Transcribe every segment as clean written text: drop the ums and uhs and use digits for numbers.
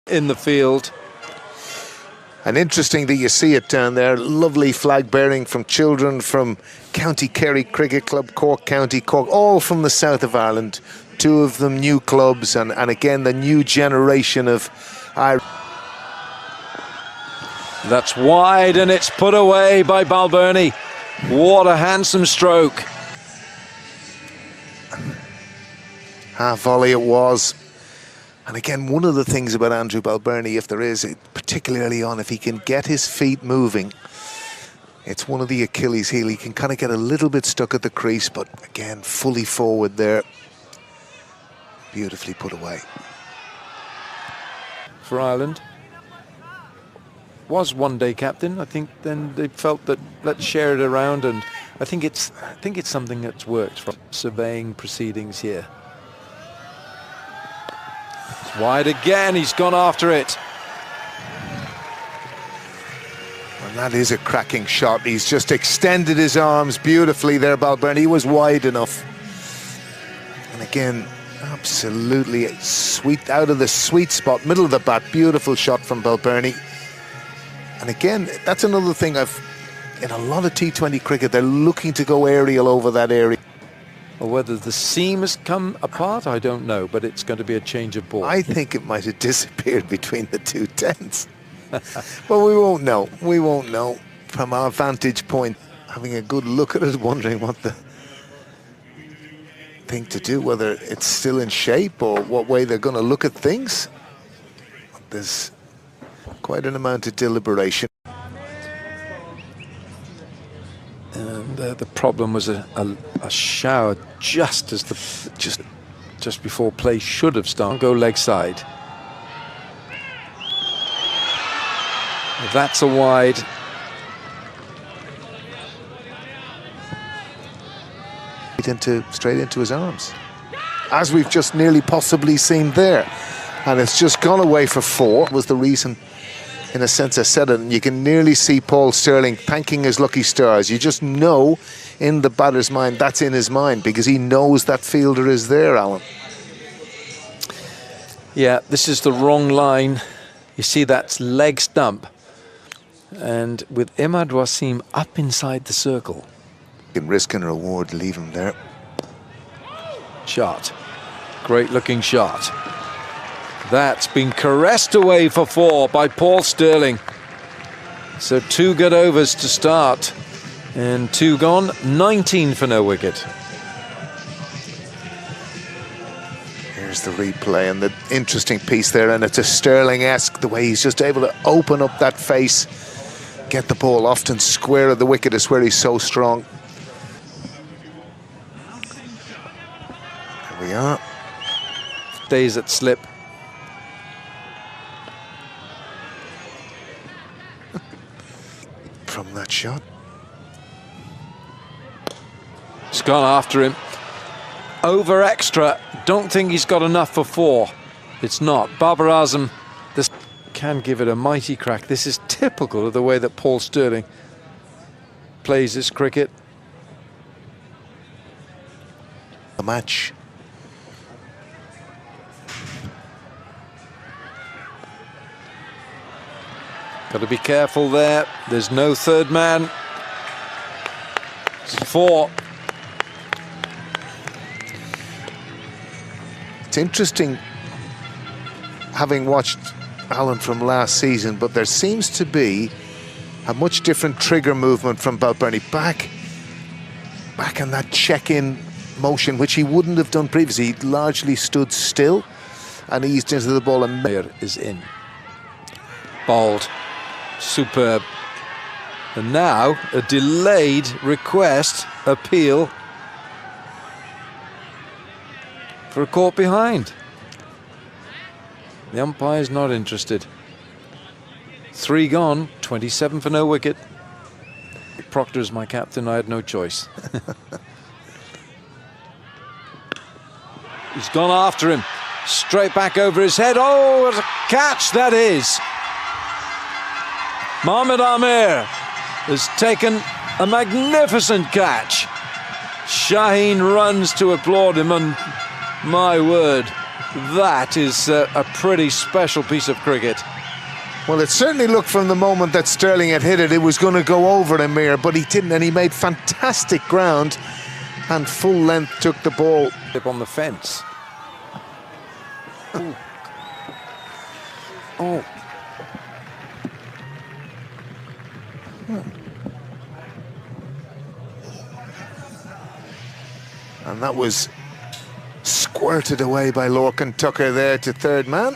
in the field. And interesting that you see it down there. Lovely flag bearing from children from County Kerry Cricket Club, Cork County, Cork, all from the south of Ireland. Two of them new clubs, and again the new generation of Irish. That's wide, and it's put away by Balbirnie. What a handsome stroke. Half volley it was. And again, one of the things about Andrew Balbirnie, if there is, particularly on, if he can get his feet moving, it's one of the Achilles heel. He can kind of get a little bit stuck at the crease, but again, fully forward there. Beautifully put away. For Ireland. Was one-day captain. I think then they felt that let's share it around, and I think it's something that's worked from surveying proceedings here. Wide again, he's gone after it. And that is a cracking shot. He's just extended his arms beautifully there, Balbirnie. He was wide enough. And again, absolutely sweet, out of the sweet spot, middle of the bat. Beautiful shot from Balbirnie. And again, that's another thing in a lot of T20 cricket, they're looking to go aerial over that area. Or whether the seam has come apart, I don't know, but it's going to be a change of ball. I think it might have disappeared between the two tents. But we won't know. We won't know from our vantage point, having a good look at it, wondering what the thing to do, whether it's still in shape or what way they're going to look at things. There's quite an amount of deliberation. And the problem was a shower just as just before play should have started. Go leg side. That's a wide. Straight into his arms, as we've just nearly possibly seen there, and it's just gone away for four. Was the reason. In a sense, I said it, and you can nearly see Paul Stirling thanking his lucky stars. You just know in the batter's mind that's in his mind, because he knows that fielder is there, Alan. Yeah, this is the wrong line. You see that's leg stump. And with Imad Wasim up inside the circle. You can risk and reward, leave him there. Shot. Great looking shot. That's been caressed away for four by Paul Stirling. So two good overs to start. And two gone, 19 for no wicket. Here's the replay and the interesting piece there, and it's a Stirling-esque, the way he's just able to open up that face, get the ball often square of the wicket is where he's so strong. There we are. Stays at slip. From that shot. It's gone after him. Over extra. Don't think he's got enough for four. It's not. Babar Azam, this can give it a mighty crack. This is typical of the way that Paul Stirling plays his cricket. A match. Got to be careful there. There's no third man. It's four. It's interesting, having watched Alan from last season, but there seems to be a much different trigger movement from Balbirnie. Back in that check-in motion, which he wouldn't have done previously. He largely stood still and eased into the ball. And Mayer is in. Bowled. Superb. And now a delayed request appeal for a caught behind. The umpire's not interested. Three gone, 27 for no wicket. Proctor is my captain, I had no choice. He's gone after him. Straight back over his head. Oh, what a catch that is. Mohamed Amir has taken a magnificent catch. Shaheen runs to applaud him, and my word, That is a pretty special piece of cricket. Well, it certainly looked from the moment that Sterling had hit it, it was going to go over Amir, but he didn't, and he made fantastic ground and full length took the ball. On the fence. Ooh. Oh. And that was squirted away by Lorcan Tucker there to third man.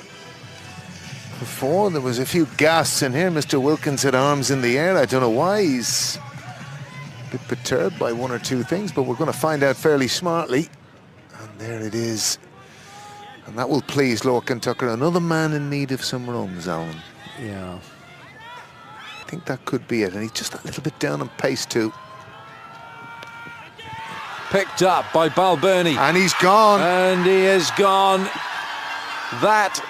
Before there was a few gasps in here. Mr. Wilkins had arms in the air. I don't know why. He's a bit perturbed by one or two things, but we're going to find out fairly smartly. And there it is. And that will please Lorcan Tucker. Another man in need of some runs, Alan. Yeah. I think that could be it. And he's just a little bit down on pace too. Picked up by Balbirnie. And he's gone. And he is gone. That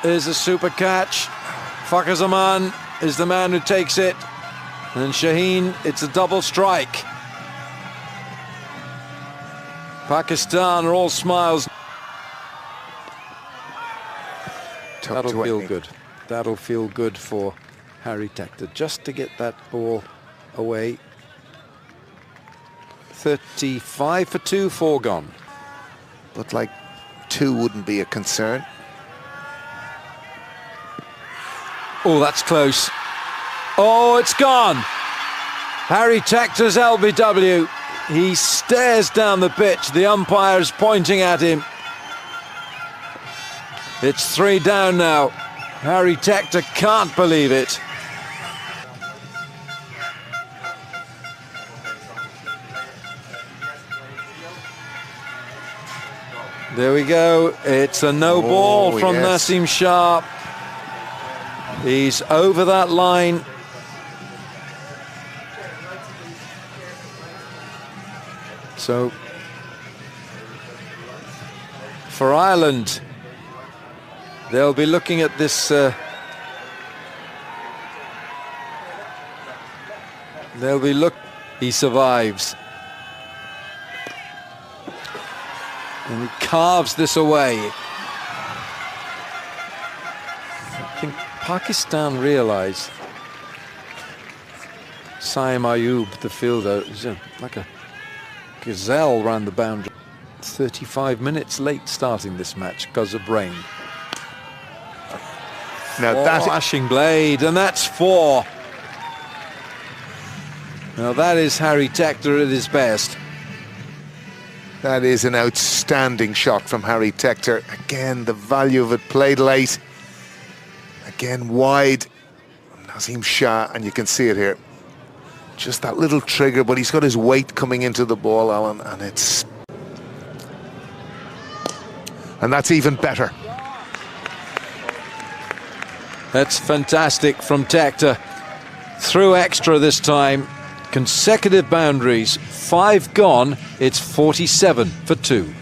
is a super catch. Fakhar Zaman is the man who takes it. And Shaheen, it's a double strike. Pakistan are all smiles. That'll feel good. That'll feel good for Harry Tector, just to get that ball away. 35 for 2, 4 gone. But like 2 wouldn't be a concern. Oh, that's close. Oh, it's gone. Harry Tector's LBW. He stares down the pitch. The umpire is pointing at him. It's 3 down now. Harry Tector can't believe it. There we go. It's a no ball from Naseem Shah. He's over that line. So for Ireland, they'll be looking at this. He survives. And he carves this away. I think Pakistan realise Saim Ayub, the fielder, is like a gazelle round the boundary. 35 minutes late starting this match because of rain. Now that flashing blade, and that's 4. Now that is Harry Tector at his best. That is an outstanding shot from Harry Tector. Again, the value of it played late. Again, wide. Naseem Shah, and you can see it here. Just that little trigger, but he's got his weight coming into the ball, Alan, and it's... And that's even better. That's fantastic from Tector. Through extra this time. Consecutive boundaries, 5 gone. It's 47 for 2.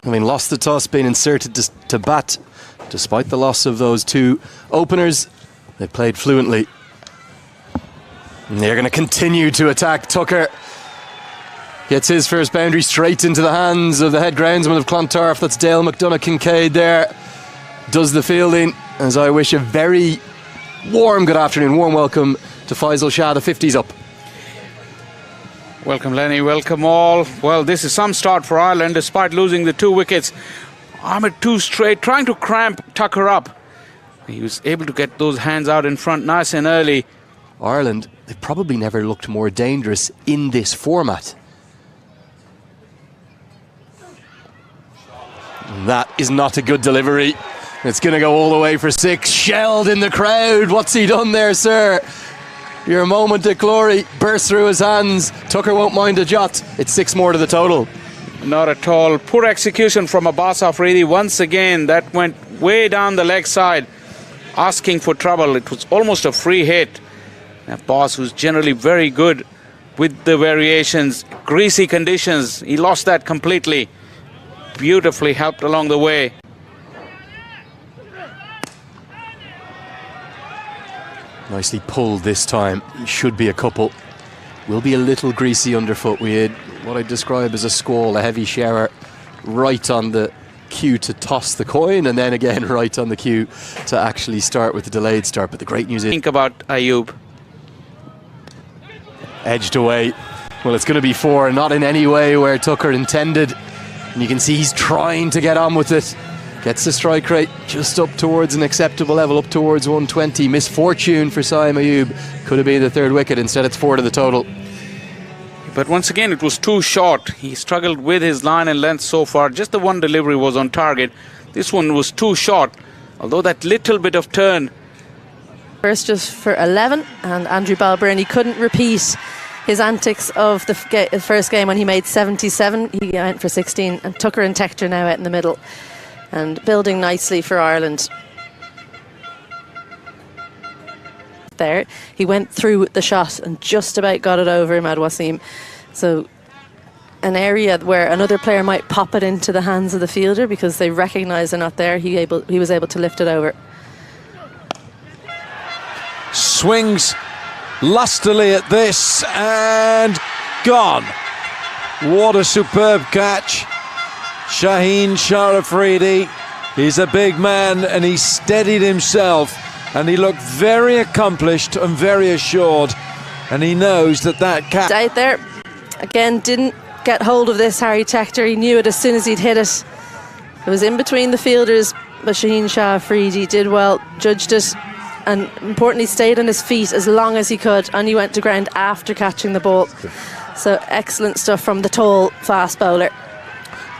I mean, lost the toss, being inserted to bat. Despite the loss of those 2 openers, they played fluently. And they're going to continue to attack. Tucker gets his first boundary straight into the hands of the head groundsman of Clontarf. That's Dale McDonough Kincaid there. Does the fielding, as I wish a very warm good afternoon, warm welcome to Faisal Shah. The 50's up. Welcome, Lenny. Welcome all. Well, this is some start for Ireland despite losing the 2 wickets. Ahmed 2 straight, trying to cramp Tucker up. He was able to get those hands out in front nice and early. Ireland, they've probably never looked more dangerous in this format. That is not a good delivery. It's going to go all the way for 6. Shelled in the crowd. What's he done there, sir? Your moment of glory burst through his hands. Tucker won't mind a jot. It's 6 more to the total. Not at all. Poor execution from Abbas Afridi. Once again, that went way down the leg side, asking for trouble. It was almost a free hit. Abbas, who's generally very good with the variations, greasy conditions, he lost that completely. Beautifully helped along the way. Nicely pulled this time. He should be a couple. Will be a little greasy underfoot. We had what I describe as a squall, a heavy shower, right on the cue to toss the coin, and then again right on the cue to actually start with the delayed start. But the great news is, Think about Ayub. Edged away. Well, it's going to be 4, not in any way where Tucker intended. And you can see he's trying to get on with it. Gets the strike rate just up towards an acceptable level, up towards 120. Misfortune for Saim Ayub. Could have been the 3rd wicket. Instead, it's 4 to the total. But once again, it was too short. He struggled with his line and length so far. Just the one delivery was on target. This one was too short. Although that little bit of turn. First just for 11, and Andrew Balbirnie couldn't repeat his antics of the first game when he made 77. He went for 16, and Tucker and Tector now out in the middle and building nicely for Ireland. There, he went through the shot and just about got it over Imad Wasim. So an area where another player might pop it into the hands of the fielder because they recognise they're not there, he was able to lift it over. Swings lustily at this and gone. What a superb catch. Shaheen Shah Afridi, he's a big man and he steadied himself and he looked very accomplished and very assured, and he knows that catch out there again didn't get hold of this. Harry Tector, he knew it as soon as he'd hit it. It was in between the fielders, but Shaheen Shah Afridi did well, judged it, and importantly stayed on his feet as long as he could, and he went to ground after catching the ball. So excellent stuff from the tall fast bowler.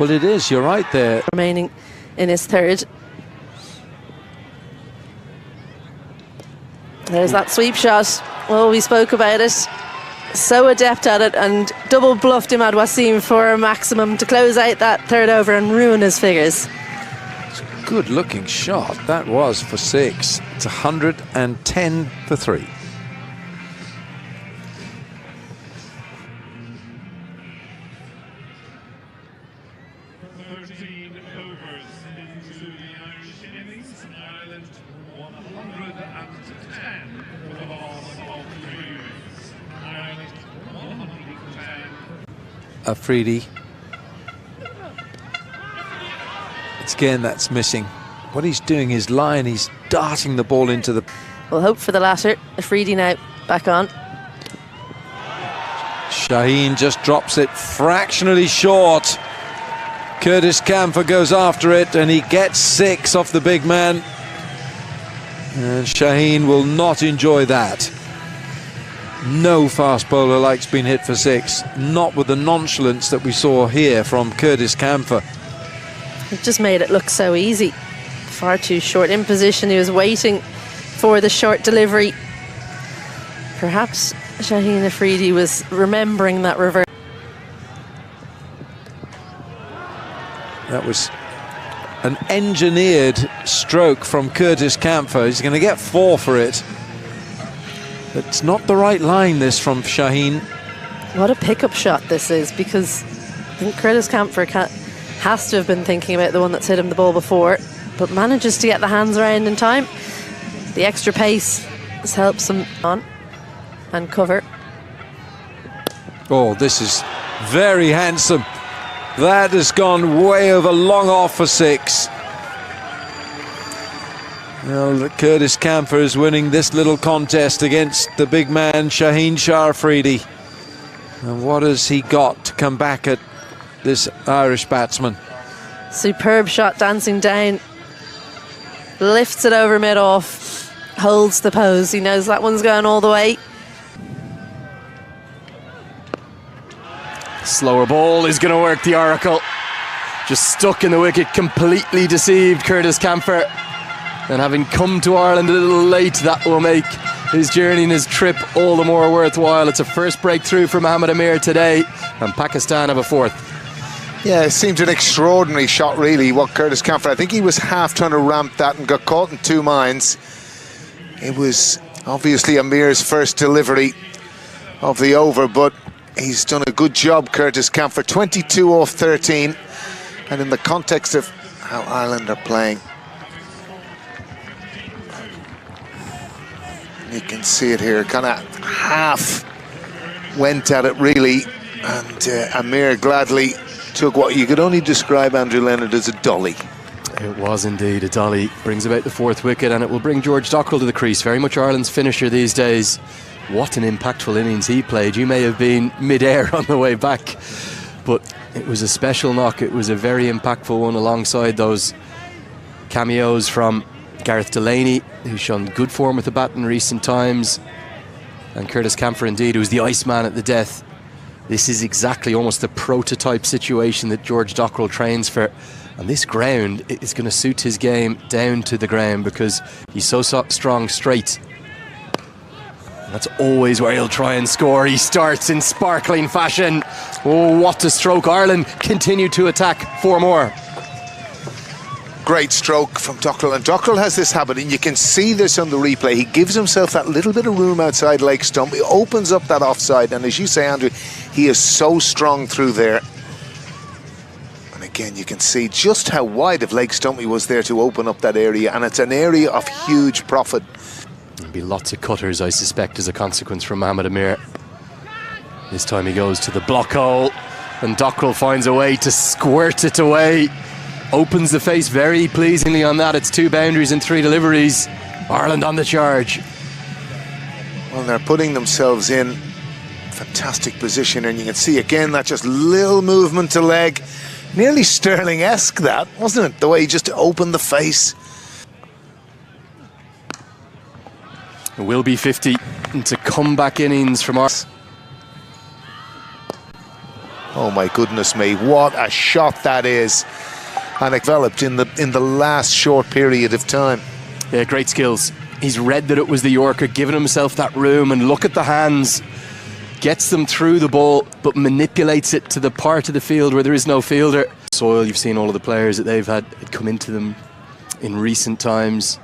Well, it is, you're right there. Remaining in his 3rd. There's that sweep shot. Well, we spoke about it. So adept at it, and double bluffed Imad Wasim for a maximum to close out that 3rd over and ruin his figures. Good looking shot. That was for 6. It's 110 for 3. Afridi. Again, that's missing. What he's doing is he's darting the ball into the... We'll hope for the latter. Afridi now back on. Shaheen just drops it fractionally short. Curtis Camphor goes after it and he gets 6 off the big man. And Shaheen will not enjoy that. No fast bowler likes being hit for 6. Not with the nonchalance that we saw here from Curtis Camphor. It just made it look so easy. Far too short in position. He was waiting for the short delivery. Perhaps Shaheen Afridi was remembering that reverse. That was an engineered stroke from Curtis Camphor. He's going to get 4 for it. It's not the right line, this, from Shaheen. What a pickup shot this is, because I think Curtis Camphor has to have been thinking about the one that's hit him the ball before, but manages to get the hands around in time. The extra pace helps him on and cover. Oh, this is very handsome. That has gone way over, long off for 6. Well, Curtis Camphor is winning this little contest against the big man Shaheen Shah Afridi. And what has he got to come back at this Irish batsman? Superb shot, dancing down, lifts it over mid-off, holds the pose. He knows that one's going all the way. Slower ball is going to work the Oracle. Just stuck in the wicket, completely deceived Curtis Camphor. And having come to Ireland a little late, that will make his journey and his trip all the more worthwhile. It's a first breakthrough for Mohammad Amir today, and Pakistan have a 4th. Yeah, it seems an extraordinary shot, really, what Curtis Camphor... I think he was half trying to ramp that and got caught in 2 minds. It was obviously Amir's first delivery of the over, but he's done a good job, Curtis Camphor. 22 off 13, and in the context of how Ireland are playing, You can see it here, kind of half went at it really, and Amir gladly took what you could only describe, Andrew Leonard, as a dolly. It was indeed a dolly. Brings about the 4th wicket, and it will bring George Dockrell to the crease. Very much Ireland's finisher these days. What an impactful innings he played. You may have been mid-air on the way back, but it was a special knock. It was a very impactful one, alongside those cameos from Gareth Delaney, who's shown good form with the bat in recent times, and Curtis Camphor, indeed, who was the Iceman at the death. This is exactly almost the prototype situation that George Dockrell trains for. And this ground is going to suit his game down to the ground, because he's so strong straight. And that's always where he'll try and score. He starts in sparkling fashion. Oh, what a stroke. Ireland continue to attack. 4 more. Great stroke from Dockrell, and Dockrell has this habit, and you can see this on the replay. He gives himself that little bit of room outside leg stump. He opens up that offside, and as you say, Andrew, he is so strong through there. Again, you can see just how wide of leg stump he was there to open up that area, and it's an area of huge profit. There'll be lots of cutters, I suspect, as a consequence from Mohamed Amir. This time he goes to the block hole, and Dockrell finds a way to squirt it away. Opens the face very pleasingly on that. It's 2 boundaries and 3 deliveries. Ireland on the charge. Well, they're putting themselves in fantastic position, and you can see again that just little movement to leg. Nearly Sterling-esque, that, wasn't it? The way he just opened the face. It will be 50 into comeback innings from us. Oh my goodness me, what a shot that is. And it developed in the last short period of time. Yeah, great skills. He's read that it was the Yorker, given himself that room, and look at the hands. Gets them through the ball, but manipulates it to the part of the field where there is no fielder. Soil, you've seen all of the players that they've had come into them in recent times.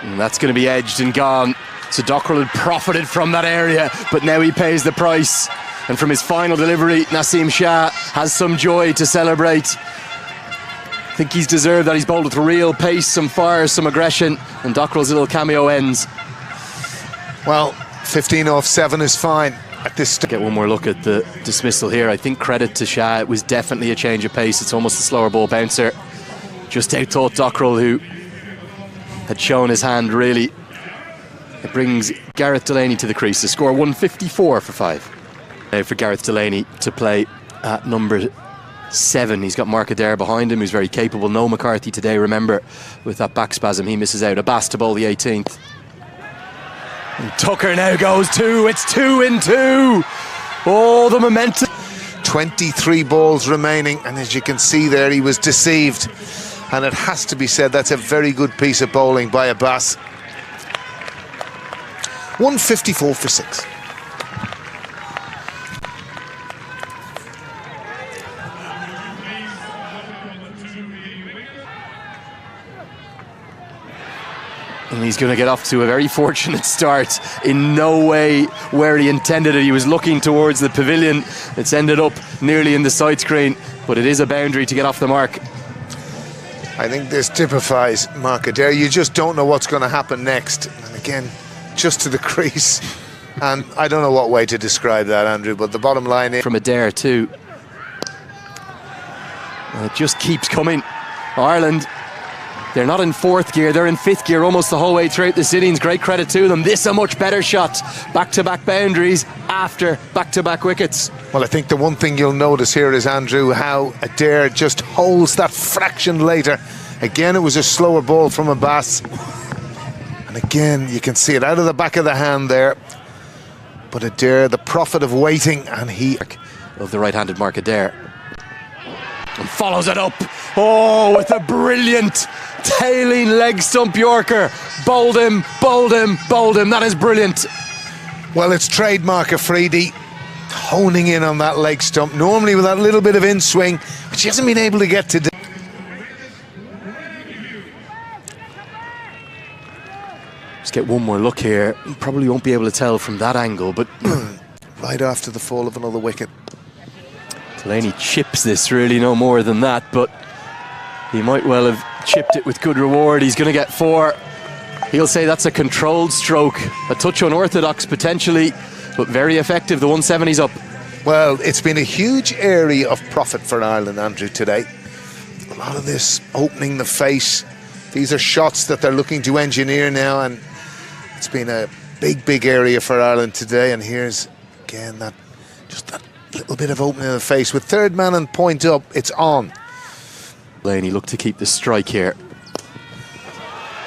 And that's going to be edged and gone. So Dockrell had profited from that area, but now he pays the price. And from his final delivery, Naseem Shah has some joy to celebrate. I think he's deserved that. He's bowled with real pace, some fire, some aggression, and Dockrell's little cameo ends. Well, 15 off 7 is fine at this stage. Get one more look at the dismissal here. I think credit to Shah. It was definitely a change of pace. It's almost a slower ball bouncer. Just outthought Dockrell, who had shown his hand, really. It brings Gareth Delaney to the crease. The score 154 for 5. Now for Gareth Delaney to play at number 7. He's got Mark Adair behind him, who's very capable. No McCarthy today, remember, with that back spasm. He misses out. Abbas to bowl the 18th. And Tucker now goes 2. It's 2 in 2. Oh, the momentum. 23 balls remaining, and as you can see there, he was deceived. And it has to be said, that's a very good piece of bowling by Abbas. 154 for 6. And he's going to get off to a very fortunate start. In no way where he intended it. He was looking towards the pavilion. It's ended up nearly in the side screen, but it is a boundary to get off the mark. I think this typifies Mark Adair. You just don't know what's going to happen next. And again, just to the crease. And I don't know what way to describe that, Andrew, but the bottom line is... From Adair too. And it just keeps coming. Ireland, they're not in 4th gear, they're in 5th gear almost the whole way throughout this innings. Great credit to them. This a much better shot. Back-to-back boundaries after back-to-back wickets. Well, I think the one thing you'll notice here is, Andrew, how Adair just holds that fraction later. Again, it was a slower ball from Abbas. And again, you can see it out of the back of the hand there. But Adair, the profit of waiting, and he... Of the right-handed Mark Adair. And follows it up. Oh, with a brilliant tailing leg stump Yorker. Bowled him, bowled him, bowled him. That is brilliant. Well, it's trademark Afridi, honing in on that leg stump, normally with that little bit of in-swing, which he hasn't been able to get today. Let's get one more look here. Probably won't be able to tell from that angle, but... right after the fall of another wicket. Delaney chips this, really no more than that, but he might well have chipped it with good reward. He's going to get 4. He'll say that's a controlled stroke, a touch unorthodox potentially, but very effective. The 170's up. Well, it's been a huge area of profit for Ireland, Andrew, today. A lot of this opening the face. These are shots that they're looking to engineer now, and it's been a big area for Ireland today. And here's, again, that little bit of opening the face. With third man and point up, it's on. Laney looked to keep the strike here.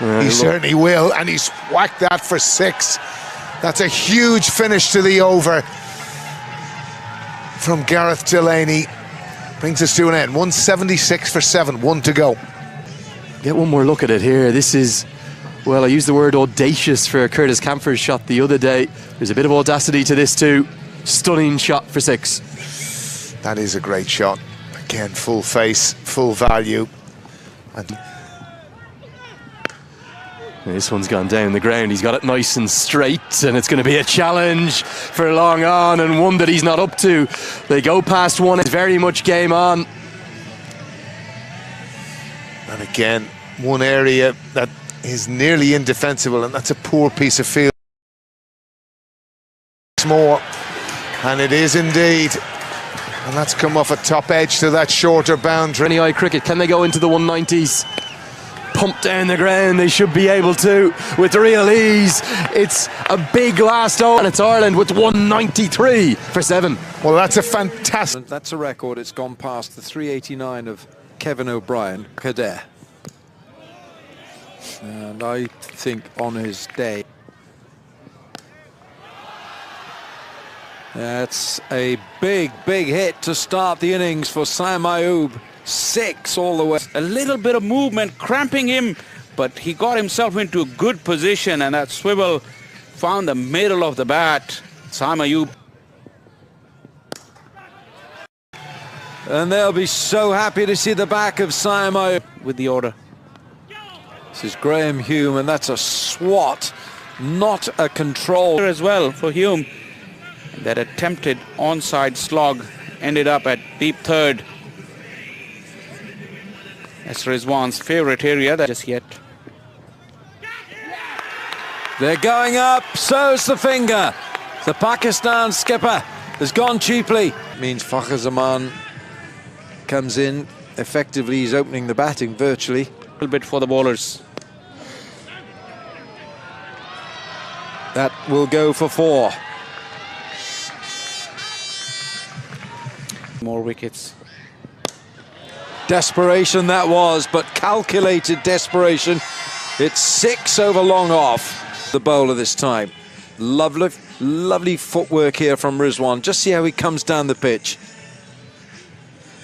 He certainly will, and he's whacked that for 6. That's a huge finish to the over from Gareth Delaney. Brings us to an end. 176 for 7, 1 to go. Get one more look at it here. This is, well, I used the word audacious for Curtis Camphor's shot the other day. There's a bit of audacity to this too. Stunning shot for 6. That is a great shot. Again, full face, full value. And this one's gone down the ground. He's got it nice and straight, and it's going to be a challenge for long on, and one that he's not up to. They go past one. It's very much game on. And again, one area that is nearly indefensible, and that's a poor piece of field. More, and it is indeed. And that's come off a top edge to that shorter boundary. Any eye cricket, can they go into the 190s? Pump down the ground, they should be able to with real ease. It's a big last over, and it's Ireland with 193 for 7. Well, that's a fantastic. That's a record. It's gone past the 389 of Kevin O'Brien, Kader. And I think on his day, that's a big hit to start the innings for Sam Ayoub. 6 all the way. A little bit of movement cramping him, but he got himself into a good position, and that swivel found the middle of the bat. Sam Ayoub. And they'll be so happy to see the back of Sam Ayoub With the order. This is Graham Hume, and that's a swat, not a control. As well for Hume. That attempted onside slog ended up at deep third. That's Rizwan's favourite area just yet. They're going up, so's the finger. The Pakistan skipper has gone cheaply. Means Fakhar Zaman comes in. Effectively, he's opening the batting virtually. A little bit for the bowlers. That will go for 4. More wickets. Desperation that was, but calculated desperation. It's 6 over long off. The bowler this time. Lovely footwork here from Rizwan. Just see how he comes down the pitch.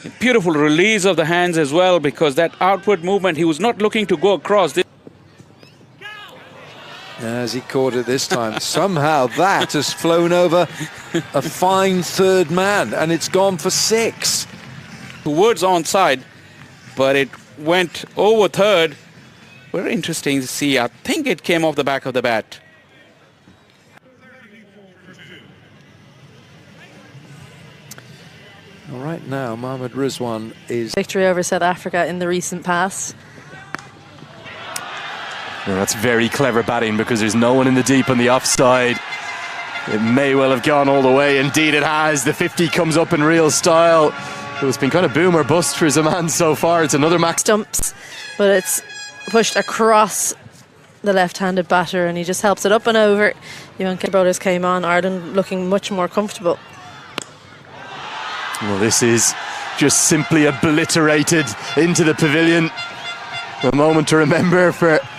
A beautiful release of the hands as well, because that outward movement, he was not looking to go across. As he caught it this time, somehow that has flown over a fine third man, and it's gone for 6. Towards onside, but it went over third. Very interesting to see. I think it came off the back of the bat. All right, now Mohammad Rizwan is Victory over South Africa in the recent past. Well, that's very clever batting, because there's no one in the deep on the offside. It may well have gone all the way. Indeed it has. The 50 comes up in real style. It's been kind of boom or bust for Zaman so far. It's another max Stumps, but it's pushed across the left-handed batter, and he just helps it up and over. Young brothers came on. Ireland looking much more comfortable. Well, this is just simply obliterated into the pavilion. A moment to remember for